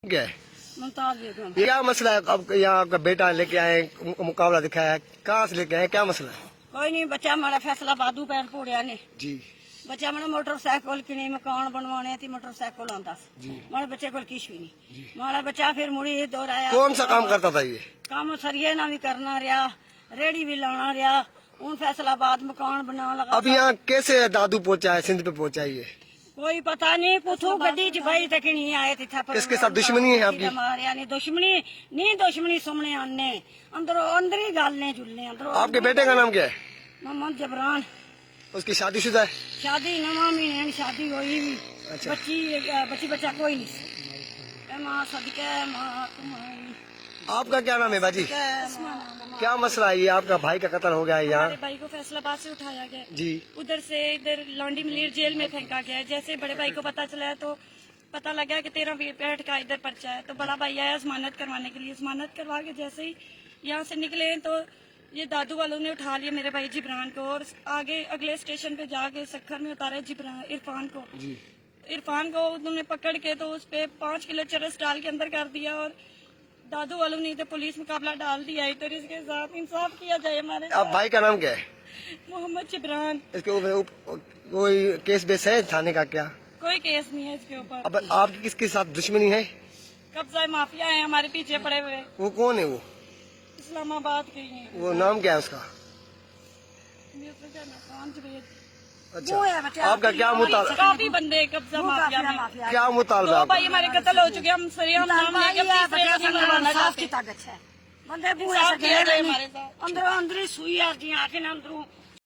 क्या है? मुमताज बेगम। क्या मसला है? अब यहाँ आपका बेटा लेके आए, मुकाबला दिखाया है, कहाँ से लेके आए, क्या मसला है? कोई नहीं, बच्चा हमारा फैसला बादू पैर पोड़िया ने जी बच्चा मेरा मोटरसाइकिल किनी मकान बनवाने थी, मोटरसाइकिल आंदा जी। हमारे बच्चे को किश भी नहीं। हमारा बच्चा फिर मुड़ी दोहराया। कौन सा काम करता था ये? काम सरिये ना भी करना रहा, रेड़ी भी लाना रहा। उन फैसलाबाद मकान बना लगा। अब यहाँ कैसे दादू पहुंचा है, सिंध पे पहुंचा है ये? कोई पता नहीं, कुथू गड्डी च भाई तक नहीं आए थे। किसके साथ दुश्मनी है आपकी? मारिया नहीं, दुश्मनी सुमने आने अंदरों अंदर ही गालने जुलने अंदरों। आपके बेटे का नाम क्या है? मोहम्मद जबरान। उसकी शादीशुदा है? शादी 9 महीने शादी हुई भी। अच्छा। बच्ची बच्चा कोई नहीं। माँ सदके माँ तुम्हारी। आपका क्या नाम है बाजी? क्या मसला है? ये आपका भाई का कत्ल हो गया है हमारे यहाँ? भाई को फैसलाबाद से उठाया गया, जी उधर से इधर लौंडी मलीर जेल में फेंका गया है। जैसे बड़े भाई को पता चला है तो पता लगा कि 13 पेट का इधर पर्चा है, तो बड़ा भाई आया जमानत करवाने के लिए। जमानत करवा के जैसे ही यहाँ से निकले तो ये दादू वालों ने उठा लिया मेरे भाई जिब्रान को और आगे अगले स्टेशन पे जाके सखर में उतारा इरफान को। जी। इरफान को उन्होंने पकड़ के तो उस पे 5 किलो चरस डाल के अंदर कर दिया और दादू वालों ने तो पुलिस मुकाबला डाल दिया। तो इसके साथ इंसाफ किया जाए हमारे आप भाई का नाम क्या है? मोहम्मद जिब्रान। इसके ऊपर कोई केस बेस है थाने का क्या? कोई केस नहीं है इसके ऊपर। अब आपकी किसके साथ दुश्मनी है? कब्जा माफिया है हमारे पीछे पड़े हुए, वो कौन है? वो इस्लामाबाद के ही हैं। वो नाम क्या है उसका? अच्छा, आपका क्या मुताल काफी बंदे कब्जा माफिया में। क्या मुतालबा? दो भाई हमारे कत्ल हो चुके हैं, हम सरेआम नाम लेके तीसरे को नहीं मरवाना चाहते। बंदे बूढ़े इंसाफ से किया जाए गए हमारे साथ। अंदरों अंदर ही सुई आ जी आके ना अंदरों